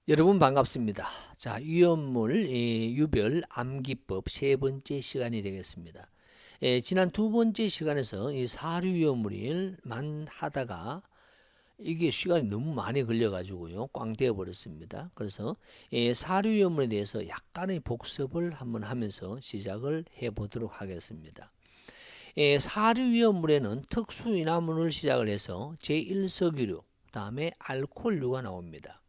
여러분 반갑습니다. 자, 위험물 유별 암기법 세 번째 시간이 되겠습니다. 지난 두 번째 시간에서 이 사류 위험물만 하다가 이게 시간이 너무 많이 걸려가지고요, 꽝 되어 버렸습니다. 그래서 사류 위험물에 대해서 약간의 복습을 한번 하면서 시작을 해보도록 하겠습니다. 사류 위험물에는 특수인화물을 시작을 해서 제1석유류, 다음에 알코올류가 나옵니다.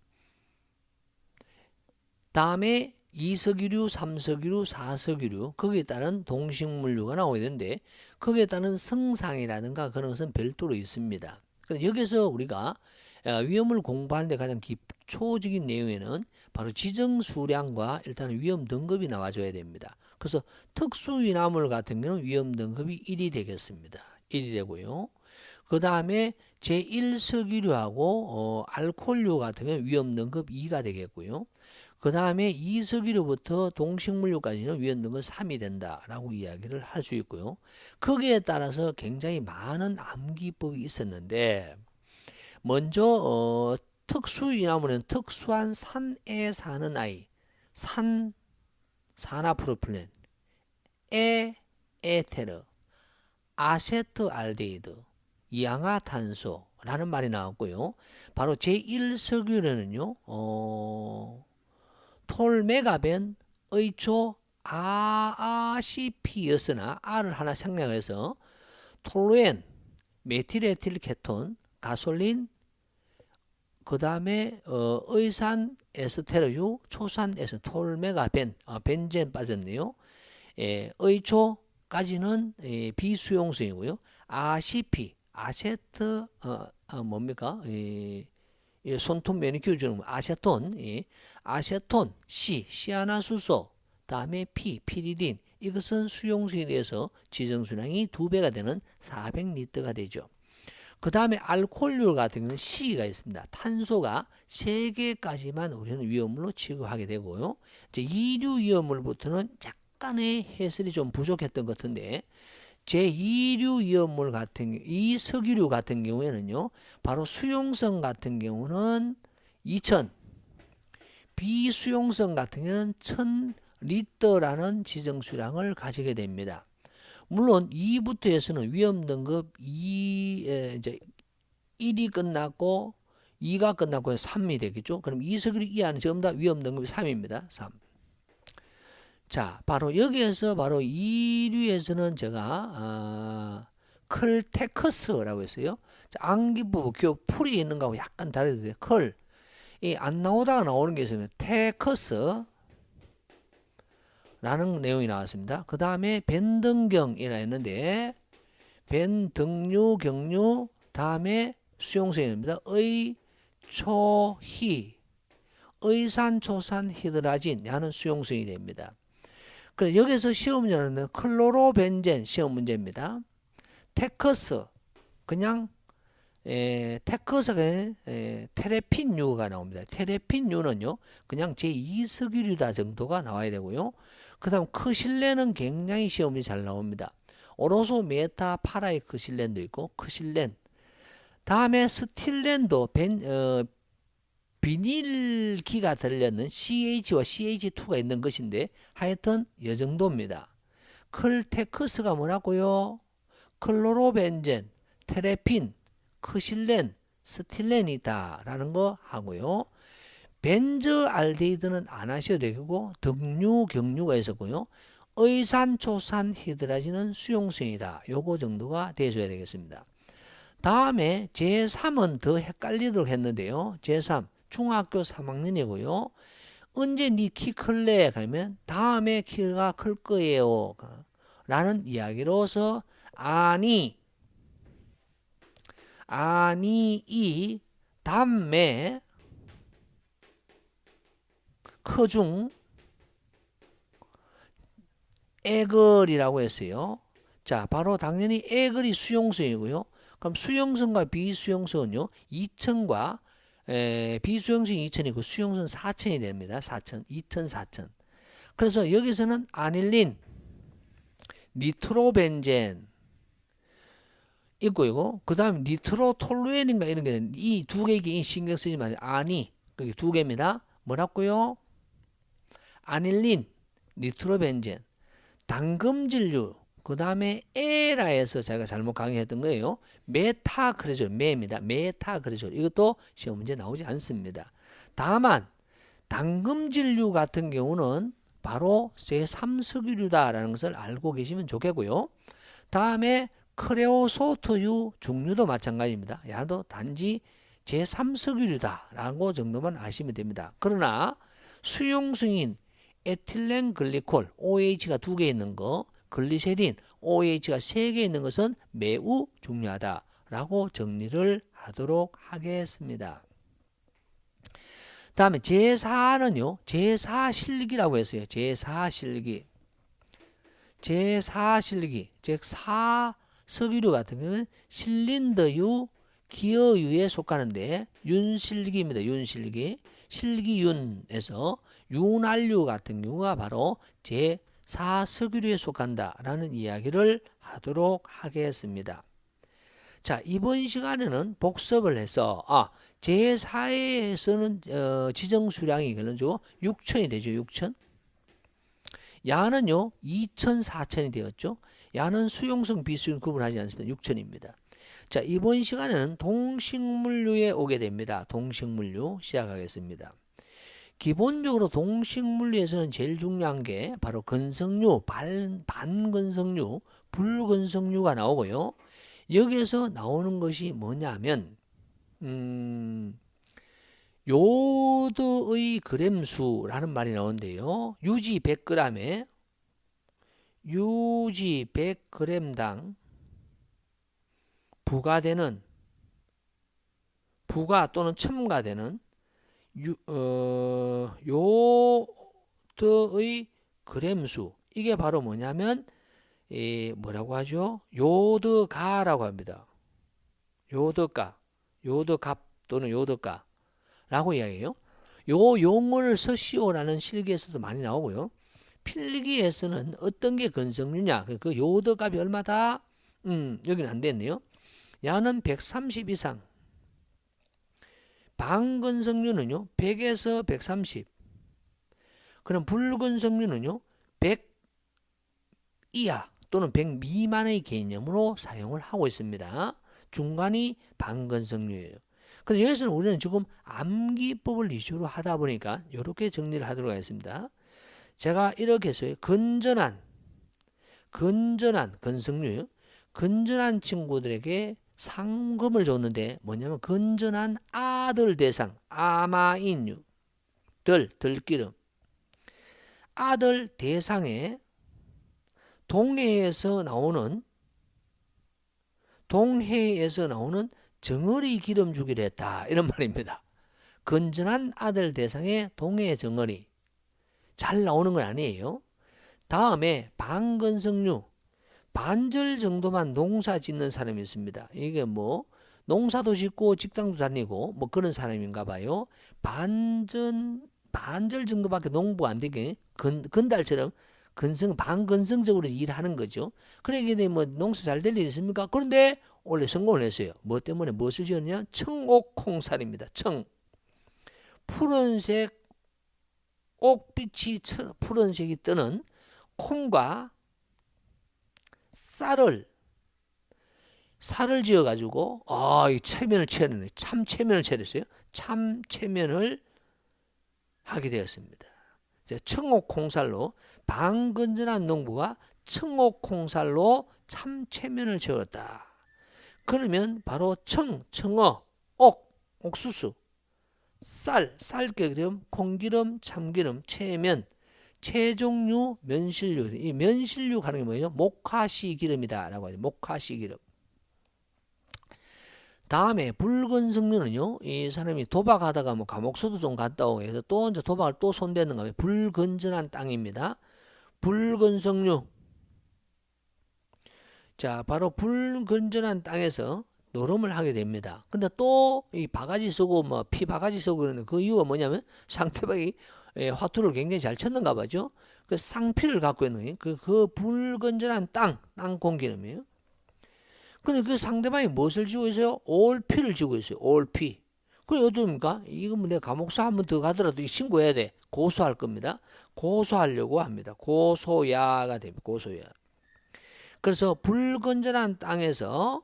다음에 2석유류, 3석유류, 4석유류, 거기에 따른 동식물류가 나오게 되는데 거기에 따른 성상이라든가 그런 것은 별도로 있습니다. 여기서 우리가 위험을 공부하는데 가장 기초적인 내용에는 바로 지정수량과 일단 위험 등급이 나와줘야 됩니다. 그래서 특수위나물 같은 경우는 위험 등급이 1이 되겠습니다. 1이 되고요. 그 다음에 제1석유류하고 알코올류 같은 경우는 위험 등급 2가 되겠고요. 그 다음에 2석유류부터 동식물류까지는 위험 등급 3이 된다라고 이야기를 할 수 있고요. 거기에 따라서 굉장히 많은 암기법이 있었는데, 먼저 특수위나물은 특수한 산에 사는 아이, 산화프로필렌, 에테르, 아세트알데히드, 이양화탄소라는 말이 나왔고요. 바로 제1석유류는요, 톨메가벤, 의초, 아아시피였으나 R을 하나 생략해서 톨루엔, 메틸에틸케톤, 가솔린, 그 다음에 의산 에스테르유, 초산 에스 톨메가벤, 벤젠 빠졌네요. 의초까지는 비수용성이고요. 아시피, 아세트 뭡니까? 손톱 매니큐어 주는 아세톤, 아세톤, 시아나수소, 다음에 피리딘, 이것은 수용수에 대해서 지정수량이 2배가 되는 400리터가 되죠. 그 다음에 알코올류 같은 경우는 C가 있습니다. 탄소가 3개까지만 우리는 위험물로 취급하게 되고요. 이제 이류 위험물부터는 약간의 해설이 좀 부족했던 것 같은데, 제2류 위험물 같은 경우, 이석유류 같은 경우에는요, 바로 수용성 같은 경우는 2000, 비수용성 같은 경우는 1000리터라는 지정수량을 가지게 됩니다. 물론 2부터 해서는 위험 등급 1이 끝났고 2가 끝났고 3이 되겠죠. 그럼 이석유류 이하는 전부 다 위험 등급이 3입니다. 3. 자, 바로 여기에서 바로 2류에서는 제가 클테커스라고 했어요. 자, 암기법 풀이 있는 거하고 약간 다르게 안 나오다가 나오는 게 있으면 테커스 라는 내용이 나왔습니다. 그 다음에 벤등경이라 했는데 벤등류, 경류, 다음에 수용성입니다. 의초희, 의산초산히드라진 하는 수용성이 됩니다. 그래서 여기서 시험 문제는 클로로벤젠 시험 문제입니다. 테커스, 그냥 테커스가 테레핀유가 나옵니다. 테레핀유는요, 그냥 제2석유류다 정도가 나와야 되고요. 그 다음 크실렌은 굉장히 시험 문제 잘 나옵니다. 오로소 메타 파라이 크실렌도 있고 크실렌. 다음에 스틸렌도 비닐기가 들렸는 CH와 CH2가 있는 것인데 하여튼 이 정도입니다. 클테크스가 뭐라고요? 클로로벤젠, 테레핀, 크실렌, 스틸렌이다 라는 거 하고요. 벤저알데히드는 안 하셔도 되고 등류, 경류가 있었고요. 의산초산 히드라진은 수용성이다. 요거 정도가 되셔야 되겠습니다. 다음에 제3은 더 헷갈리도록 했는데요. 제3 중학교 3학년이고요. 언제 니 키 클래? 그러면 다음에 키가 클 거예요. 라는 이야기로서 아니 이 담매 크중 애글이라고 했어요. 자, 바로 당연히 애글이 수용성이고요. 그럼 수용성과 비수용성은요, 2000과 비수용성이 2000이고 수용성 4000이 됩니다. 4000, 2000, 4000. 그래서 여기서는 아닐린, 니트로벤젠 있고, 그 다음에 니트로톨루엔인가 이런 게 이 두 개 신경 쓰지 마세요. 아니, 그게 두 개입니다. 뭐라고요? 아닐린, 니트로벤젠, 당금질류, 그 다음에 에라에서 제가 잘못 강의했던 거예요. 메타크레졸, 메입니다. 메타크레졸. 이것도 시험 문제 나오지 않습니다. 다만 당금질류 같은 경우는 바로 제3석유류다라는 것을 알고 계시면 좋겠고요. 다음에 크레오소트유 종류도 마찬가지입니다. 야도 단지 제3석유류다라고 정도만 아시면 됩니다. 그러나 수용성인 에틸렌 글리콜 OH가 2개 있는 거, 글리세린 OH가 3개 있는 것은 매우 중요하다라고 정리를 하도록 하겠습니다. 다음에 제4는요. 제4실기라고 했어요. 제4실기. 제4실기, 즉 4석유류 같은 경우는 실린더유, 기어유에 속하는데 윤실기입니다. 윤실기. 실기윤에서 윤활유 같은 경우가 바로 제4석유류에 속한다라는 이야기를 하도록 하겠습니다. 자, 이번 시간에는 복습을 해서 제4에서는 지정수량이 그런죠 6천이 되죠. 6천. 야는요 2천, 4천이 되었죠. 야는 수용성, 비수용 구분하지 않습니다. 6천입니다. 자, 이번 시간에는 동식물류에 오게 됩니다. 동식물류 시작하겠습니다. 기본적으로 동식물류에서는 제일 중요한 게 바로 건성류, 반건성류, 불건성류가 나오고요. 여기에서 나오는 것이 뭐냐면 요드의 그램수라는 말이 나오는데요. 유지 100g에 유지 100g당 부가 또는 첨가되는 요드의 그램수, 이게 바로 뭐냐면 뭐라고 하죠? 요드가라고 합니다. 요드가, 요드갑 또는 요드가 라고 이야기해요. 요 용어를 서시오라는 실기에서도 많이 나오고요. 필기에서는 어떤 게 건성류냐, 그 요드값이 얼마다? 여기는 안 됐네요. 야는 130 이상, 반건성류는요 100에서 130, 그럼 불건성류는요 100 이하 또는 100 미만의 개념으로 사용을 하고 있습니다. 중간이 반건성류예요. 근데 여기서는 우리는 지금 암기법을 위주로 하다 보니까 이렇게 정리를 하도록 하겠습니다. 제가 이렇게 했어요. 건전한 건성류, 건전한 친구들에게 상금을 줬는데 뭐냐면 건전한 아들 대상, 아마인류, 들기름, 아들 대상에 동해에서 나오는 정어리 기름 주기로 했다, 이런 말입니다. 건전한 아들 대상의 동해 정어리 잘 나오는 건 아니에요. 다음에 반건성류, 반절 정도만 농사 짓는 사람이 있습니다. 이게 뭐 농사도 짓고 직장도 다니고 뭐 그런 사람인가 봐요. 반절 정도밖에 농부가 안 되게 건달처럼 반건성적으로 일하는 거죠. 그러게 뭐 농사 잘 될 일 있습니까? 그런데 원래 성공을 했어요. 뭐 때문에 무엇을 지었냐? 청옥콩살입니다. 푸른색 옥빛이 푸른색이 뜨는 콩과 쌀을 지어가지고 이 체면을 차렸네. 참체면을 차렸어요. 참체면을 하게 되었습니다. 청옥콩살로 반건전한 농부가 청옥콩살로 참체면을 채웠다. 그러면 바로 청어, 옥수수, 쌀기름, 콩기름, 참기름, 체면, 체종류, 면실류. 이 면실류 가는 게 뭐예요? 목화씨 기름이다 라고 하죠. 목화씨 기름. 다음에 불건성류는요, 이 사람이 도박하다가 뭐 감옥서도 좀 갔다 오고 해서 또 이제 도박을 또 손대는 거예요. 불건전한 땅입니다. 불건성류. 자, 바로 불건전한 땅에서 노름을 하게 됩니다. 근데 또 이 바가지 쓰고 뭐 피 바가지 쓰고 그러는데 그 이유가 뭐냐면 상대방이 화투를 굉장히 잘 쳤는가 봐죠. 그 쌍피를 갖고 있는 거예요. 그 불건전한 땅 공기름이에요. 근데 그 상대방이 무엇을 지고 있어요? 올피를 지고 있어요. 올피. 그래 어떻습니까? 이거 뭐 내가 감옥사 한 번 더 가더라도 신고해야 돼. 고소할 겁니다. 고소하려고 합니다. 고소야가 됩니다. 고소야. 그래서 불건전한 땅에서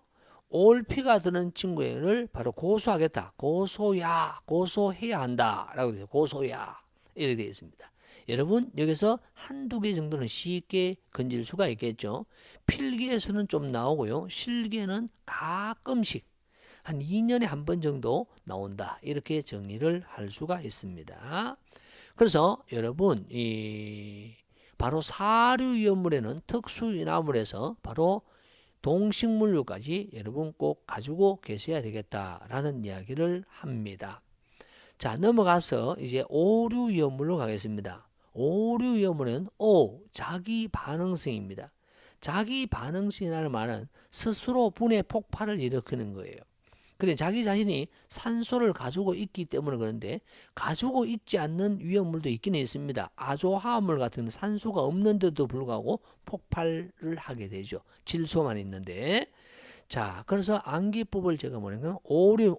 올피가 드는 친구를 바로 고소하겠다. 고소야, 고소해야 한다. 라고 돼요. 고소야. 이렇게 되어 있습니다. 여러분, 여기서 한두 개 정도는 쉽게 건질 수가 있겠죠. 필기에서는 좀 나오고요. 실기에는 가끔씩 한 2년에 한 번 정도 나온다. 이렇게 정의를 할 수가 있습니다. 그래서 여러분, 바로 사료위험물에는 특수인화물에서 바로 동식물류까지 여러분 꼭 가지고 계셔야 되겠다라는 이야기를 합니다. 자, 넘어가서 이제 오류위험물로 가겠습니다. 오류위험물은 자기 반응성입니다. 자기 반응성이라는 말은 스스로 분해 폭발을 일으키는 거예요. 그래 자기 자신이 산소를 가지고 있기 때문에 그런데 가지고 있지 않는 위험물도 있기는 있습니다. 아조화합물 같은 산소가 없는데도 불구하고 폭발을 하게 되죠. 질소만 있는데. 자, 그래서 암기법을 제가 뭐냐면 오류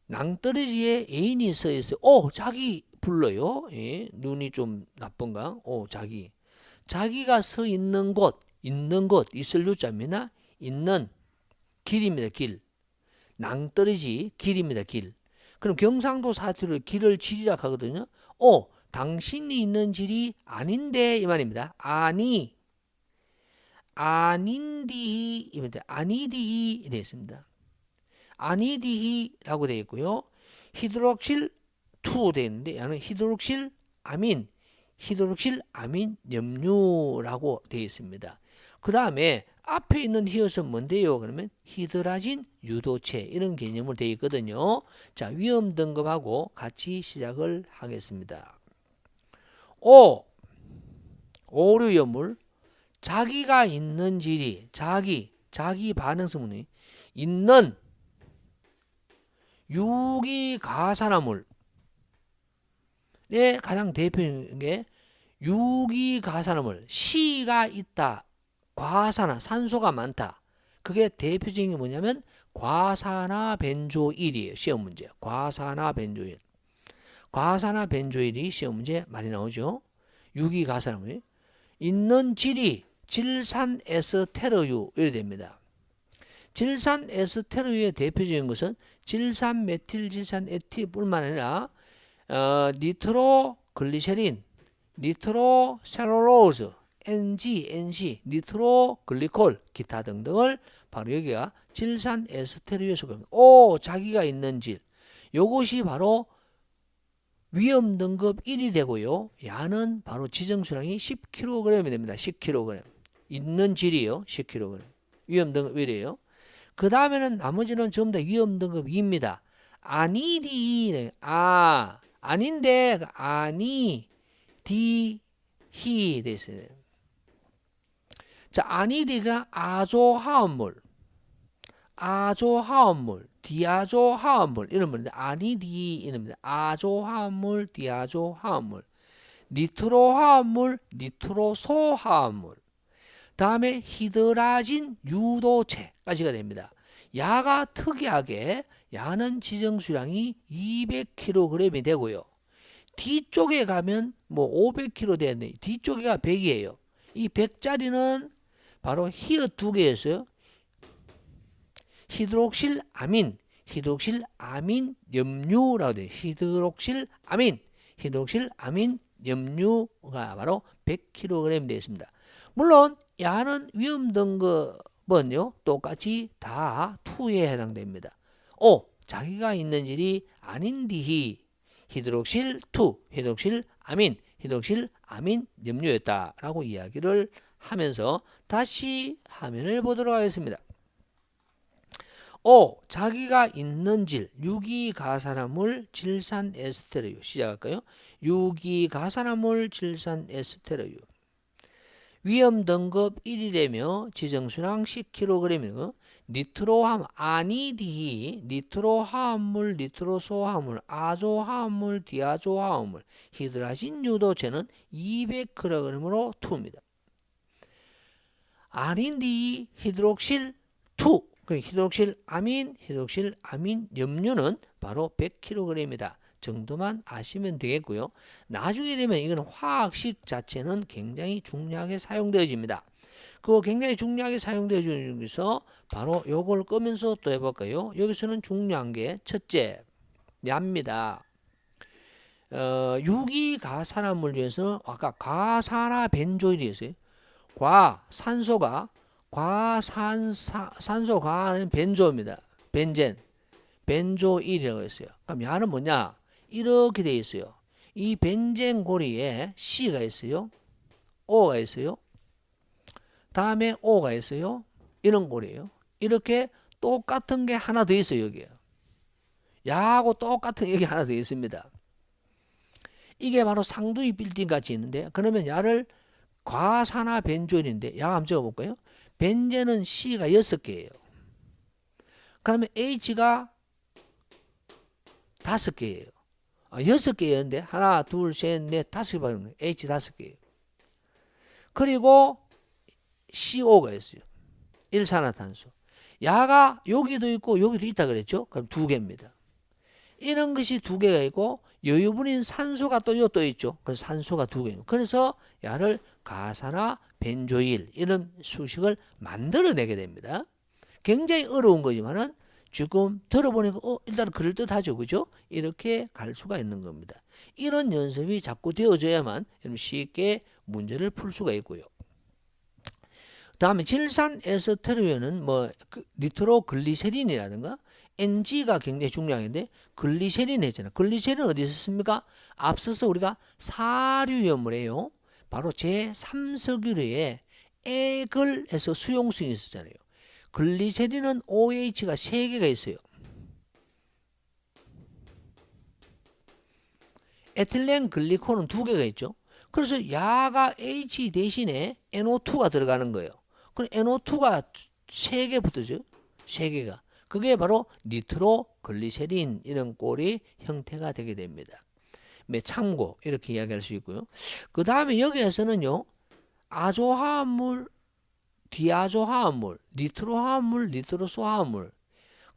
낭떠러지에 애인이 써 있어요. 자기 불러요. 예, 눈이 좀 나쁜가? 자기가 서 있는 곳 있을 유자입니다. 있는 길입니다. 길. 낭떠러지 길입니다. 길. 그럼 경상도 사투리를 길을 지리라 하거든요. 당신이 있는 길이 아닌데 이 말입니다. 아닌디히입니다. 아니디히 되어 있습니다. 아니디히라고 되어 있고요. 히드록실 2 되어 있는데 얘는 히드록실 아민 염류라고 되어 있습니다. 그 다음에 앞에 있는 히읗은 뭔데요? 그러면 히드라진 유도체 이런 개념으로 되어 있거든요. 자, 위험 등급하고 같이 시작을 하겠습니다. 오류위험물 자기가 있는 질이 자기 반응성분이 있는 유기가산화물의 가장 대표적인 게 유기가산화물 C가 있다. 산소가 많다. 그게 대표적인 게 뭐냐면 과산화벤조일이에요. 시험 문제. 과산화벤조일이 시험 문제 많이 나오죠. 유기가산화물 있는 질이 질산에스테르유 이렇게 됩니다. 질산에스테르유의 대표적인 것은 질산메틸질산에틸뿐만 아니라 니트로글리세린, 니트로셀룰로즈, NC, 니트로글리콜, 기타 등등을 바로 여기가 질산에스테르유에 속합니다. 자기가 있는 질. 요것이 바로 위험 등급 1이 되고요. 야는 바로 지정수량이 10kg이 됩니다. 10kg. 있는 질이요. 10kg. 위험 등급 1이에요. 그 다음에는 나머지는 전부 다 위험 등급 2입니다. 아니디히, 아닌데, 아니디히 됐어요. 자, 아니디가 아조화합물, 디아조화합물 이런 말인데 아니디 이랍니다. 아조화합물, 디아조화합물, 니트로화합물, 니트로소화합물. 다음에 히드라진 유도체까지가 됩니다. 야가 특이하게 야는 지정수량이 200kg이 되고요. 뒤쪽에 가면 뭐 500kg 되는데 뒤쪽에가 100이에요. 이 100짜리는 바로 히읗 2개였어요. 히드록실아민 염류라고 돼요. 히드록실아민 염류가 바로 100kg 되어 있습니다. 물론 야는 위험 등급은요 똑같이 다 2에 해당됩니다. 자기가 있는 질이 아닌디히 히드록실 2, 히드록실아민 염류였다라고 이야기를 하면서 다시 화면을 보도록 하겠습니다. 자기가 있는 질 유기가산화물 질산에스테르유 시작할까요? 유기가산화물 질산에스테르유 위험 등급 1이 되며 지정수량 10kg이고 니트로화합물 아니디히 니트로화합물, 니트로소화합물, 아조화합물, 디아조화합물, 히드라진 유도체는 200kg으로 2입니다. 아닌디히 히드록실 2 그 히드록실 아민 염료는 바로 100kg이다 정도만 아시면 되겠고요. 나중에 되면 이건 화학식 자체는 굉장히 중요하게 사용되어집니다. 그거 굉장히 중요하게 사용되어지는 중에서 바로 요걸 끄면서 또 해볼까요? 여기서는 중요한 게 첫째 yap니다. 유기가산화물 중에서 아까 과산화벤조일이 있어요. 산소 과는 벤조입니다. 벤조일이라고 했어요. 그럼 야는 뭐냐? 이렇게 돼 있어요. 이 벤젠 고리에 C가 있어요. O가 있어요. 다음에 O가 있어요. 이런 고리예요. 이렇게 똑같은 게 하나 더 있어요. 여기에. 야하고 똑같은 게 여기 하나 더 있습니다. 이게 바로 상두이 빌딩 같이 있는데 그러면 야를 과산화 벤조일인데 야가 한번 적어볼까요? 벤젠은 C가 6개예요. 그러면 H가 5개예요. 6개였는데 하나, 둘, 셋, 넷, 5개 받는 H 5개예요. 그리고 CO가 있어요. 일산화탄소. 야가 여기도 있고 여기도 있다 그랬죠? 그럼 2개입니다. 이런 것이 2개가 있고 여유분인 산소가 또 있죠. 그래서 산소가 2개예요. 그래서 야를 가산화 벤조일 이런 수식을 만들어내게 됩니다. 굉장히 어려운 거지만은 지금 들어보니까 일단 그럴듯하죠. 그죠? 이렇게 갈 수가 있는 겁니다. 이런 연습이 자꾸 되어져야만 쉽게 문제를 풀 수가 있고요. 다음에 질산 에스테르연은 니트로글리세린이라든가 NG가 굉장히 중요한데 글리세린 했잖아요. 글리세린 어디 있었습니까? 앞서서 우리가 사류염물이에요. 바로 제3석유류에 액을해서 수용성이 있었잖아요. 글리세린은 OH가 3개가 있어요. 에틸렌 글리콜은 2개가 있죠. 그래서 야가 H 대신에 NO2가 들어가는 거예요. 그럼 NO2가 3개 붙어죠. 3개가. 그게 바로 니트로글리세린 이런 꼴이 형태가 되게 됩니다. 참고 이렇게 이야기할 수 있고요. 그 다음에 여기에서는요. 아조화합물, 디아조화합물, 니트로화합물, 니트로소화합물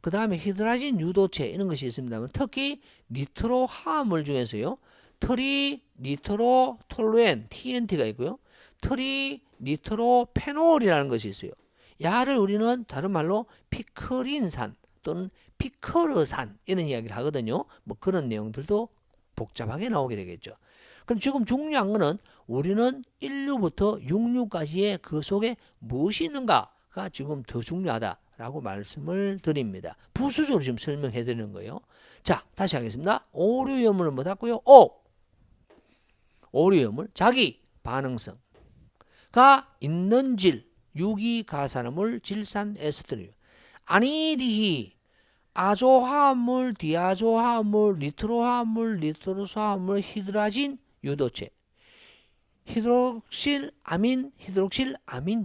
그 다음에 히드라진 유도체 이런 것이 있습니다만 특히 니트로화합물 중에서요. 트리니트로톨루엔 TNT가 있고요. 트리니트로페놀이라는 것이 있어요. 야를 우리는 다른 말로 피크린산 또는 피크르산 이런 이야기를 하거든요. 그런 내용들도 복잡하게 나오게 되겠죠. 그럼 지금 중요한 거는 우리는 1류부터 6류까지의 그 속에 무엇이 있는가가 지금 더 중요하다라고 말씀을 드립니다. 부수적으로 지금 설명해 드리는 거예요. 자, 다시 하겠습니다. 오류염물은 뭐 닫고요? 오류염물, 자기 반응성가 있는 질, 유기가산화물, 질산 에스테르, 아니디히, 아조화합물, 디아조화합물, 니트로화합물, 니트로소화합물, 히드라진 유도체, 히드록실 아민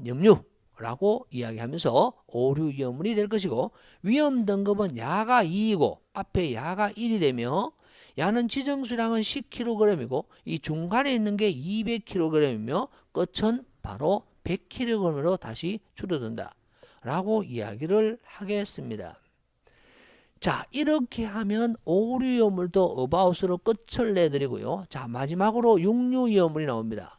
염류라고 이야기하면서 오류염물이 될 것이고 위험 등급은 야가 2이고 앞에 야가 1이 되며 야는 지정수량은 10kg이고 이 중간에 있는 게 200kg이며 끝은 바로 100kg으로 다시 줄어든다 라고 이야기를 하겠습니다. 자, 이렇게 하면 오류염물도 어바웃으로 끝을 내드리고요. 자, 마지막으로 육류염물이 나옵니다.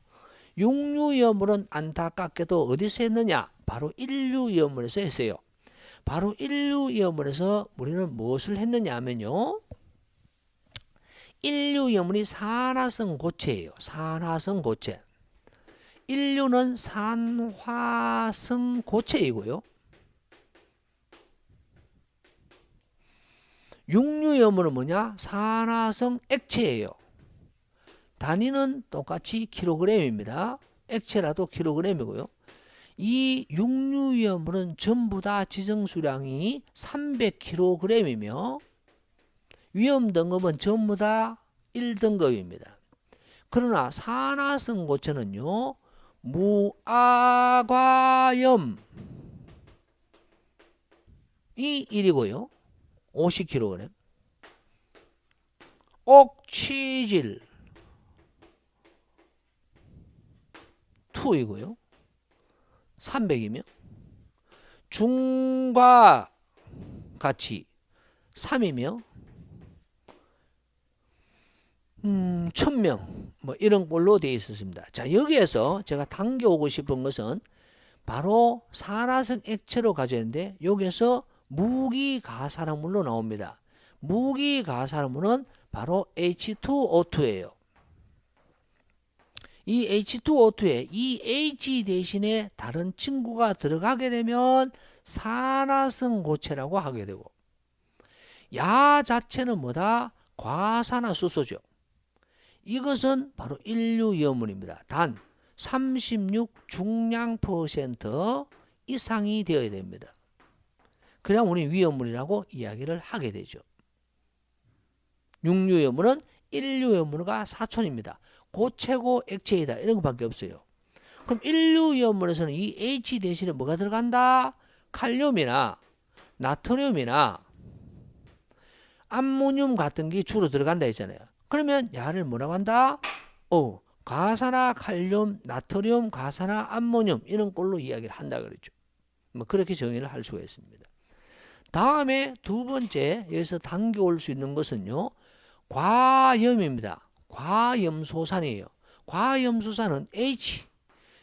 육류염물은 안타깝게도 어디서 했느냐? 바로 1류염물에서 했어요. 바로 1류염물에서 우리는 무엇을 했느냐 하면요. 1류염물이 산화성 고체예요. 산화성 고체. 1류는 산화성 고체이고요. 6류염물은 뭐냐? 산화성 액체예요. 단위는 똑같이 킬로그램입니다. 액체라도 킬로그램이고요. 이 6류염물은 전부 다 지정수량이 300kg이며 위험 등급은 전부 다 1등급입니다. 그러나 산화성 고체는요. 무아과염이 1이고요. 50kg. 옥치질 2이고요. 300이며 중과 같이 3이며 1000명 뭐 이런 꼴로 되어 있었습니다. 자, 여기에서 제가 당겨오고 싶은 것은 바로 산화성 액체로 가져왔는데 여기에서 무기가산화물로 나옵니다. 무기가산화물은 바로 H2O2예요. 이 H2O2에 이 H 대신에 다른 친구가 들어가게 되면 산화성 고체라고 하게 되고, 야 자체는 뭐다? 과산화수소죠. 이것은 바로 인류위험물입니다. 단 36 중량 퍼센트 이상이 되어야 됩니다. 그냥 우리 위험물이라고 이야기를 하게 되죠. 육류위험물은 인류위험물과 사촌입니다. 고체고 액체이다 이런 것밖에 없어요. 그럼 인류위험물에서는 이 H 대신에 뭐가 들어간다? 칼륨이나 나트륨이나 암모늄 같은 게 주로 들어간다 했잖아요. 그러면 야를 뭐라고 한다? 과산화 칼륨, 나트륨, 과산화 암모늄 이런 꼴로 이야기를 한다 그랬죠. 뭐 그렇게 정의를 할 수가 있습니다. 다음에 두 번째 여기서 당겨올 수 있는 것은요, 과염입니다. 과염소산이에요. 과염소산은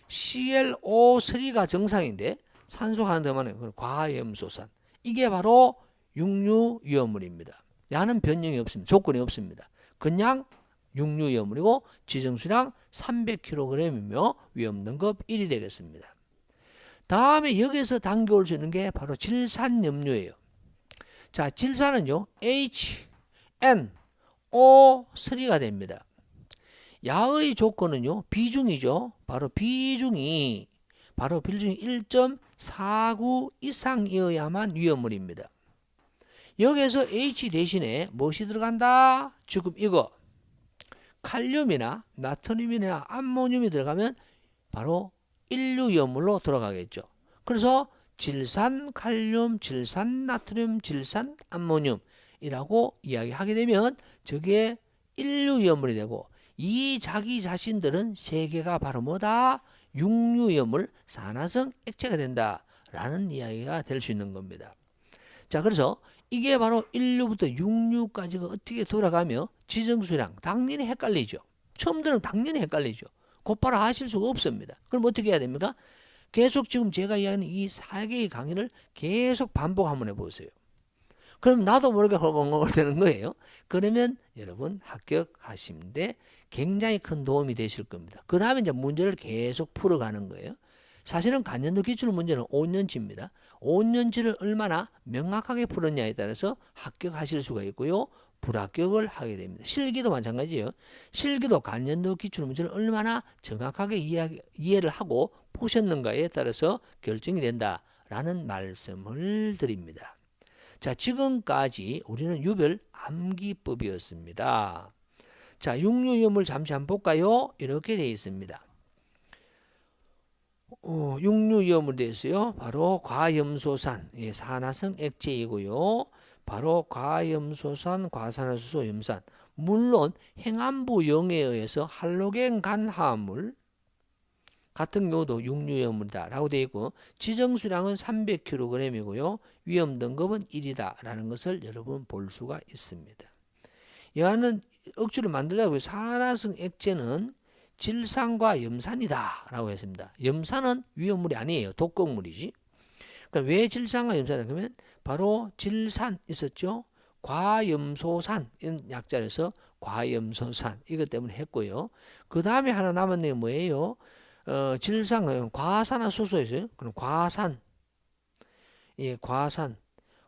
HClO3가 정상인데 산소가 하나 더 많아요. 과염소산. 이게 바로 육류위험물입니다. 야는 변형이 없습니다. 조건이 없습니다. 그냥 육류위험물이고 지정수량 300kg이며 위험등급 1이 되겠습니다. 다음에 여기서 당겨올 수 있는 게 바로 질산염료예요. 자, 질산은요 HNO3가 됩니다. 야의 조건은요 비중이죠. 바로 비중이 1.49 이상이어야만 위험물입니다. 여기에서 H 대신에 무엇이 들어간다? 지금 이거 칼륨이나 나트륨이나 암모늄이 들어가면 바로 인류위험물로 들어가겠죠. 그래서 질산 칼륨, 질산 나트륨, 질산 암모늄이라고 이야기하게 되면 저게 인류위험물이 되고, 이 자기 자신들은 세 개가 바로 뭐다? 육류위험물, 산화성 액체가 된다라는 이야기가 될 수 있는 겁니다. 자, 그래서 이게 바로 1류부터 6류까지가 어떻게 돌아가며 지정수량 당연히 헷갈리죠. 처음 들으면 당연히 헷갈리죠. 곧바로 하실 수가 없습니다. 그럼 어떻게 해야 됩니까? 계속 지금 제가 이야기하는 이 4개의 강의를 계속 반복 한번 해보세요. 그럼 나도 모르게 헐렁헐렁 되는 거예요. 그러면 여러분 합격하시는데 굉장히 큰 도움이 되실 겁니다. 그 다음에 이제 문제를 계속 풀어가는 거예요. 사실은 간연도 기출 문제는 5년치입니다. 5년치를 얼마나 명확하게 풀었냐에 따라서 합격하실 수가 있고요. 불합격을 하게 됩니다. 실기도 마찬가지예요. 실기도 간연도 기출 문제를 얼마나 정확하게 이해를 하고 보셨는가에 따라서 결정이 된다라는 말씀을 드립니다. 자, 지금까지 우리는 유별 암기법이었습니다. 자, 육류위험을 잠시 한번 볼까요? 이렇게 되어 있습니다. 육류위험으로 되어 있어요. 바로 과염소산, 산화성 액체이고요. 바로 과염소산, 과산화수소, 염산. 물론 행안부 용해에 의해서 할로겐 간화물 같은 경우도 육류위험물이다라고 되어 있고, 지정수량은 300kg이고요. 위험등급은 1이다 라는 것을 여러분 볼 수가 있습니다. 여하는 억지로 만들려고 산화성 액체는 질산과 염산이다 라고 했습니다. 염산은 위험물이 아니에요. 독극물이지. 그러니까 왜 질산과 염산이냐 그러면 바로 질산 있었죠. 과염소산 이런 약자에서 과염소산 이것 때문에 했고요. 그 다음에 하나 남았는 게 뭐예요? 질산, 과산화수소였어요. 그럼 과산, 과산,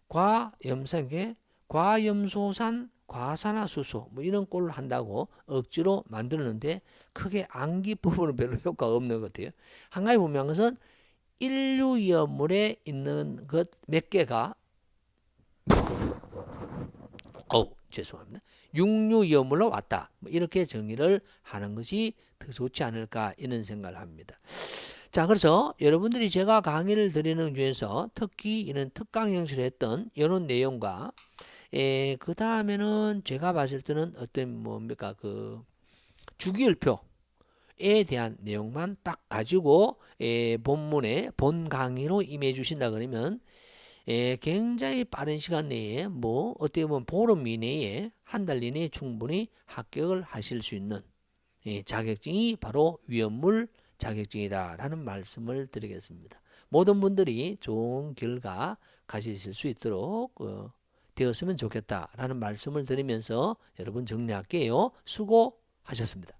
과염산계, 과염소산, 과산화수소 뭐 이런 꼴을 한다고 억지로 만들었는데 크게 암기 부분은 별로 효과가 없는 것 같아요. 한 가지 분명한 것은 인류위험물에 있는 것 몇 개가 죄송합니다. 육류위험물로 왔다. 뭐 이렇게 정의를 하는 것이 더 좋지 않을까 이런 생각을 합니다. 자, 그래서 여러분들이 제가 강의를 드리는 중에서 특히 이런 특강 형식으로 했던 이런 내용과 그 다음에는 제가 봤을 때는 어떤 뭡니까 그 주기율표 에 대한 내용만 딱 가지고 본문에 본 강의로 임해 주신다 그러면 굉장히 빠른 시간 내에 뭐 어떻게 보면 보름 이내에 한 달 이내에 충분히 합격을 하실 수 있는 자격증이 바로 위험물 자격증이다라는 말씀을 드리겠습니다. 모든 분들이 좋은 결과 가지실 수 있도록 되었으면 좋겠다라는 말씀을 드리면서 여러분 정리할게요. 수고하셨습니다.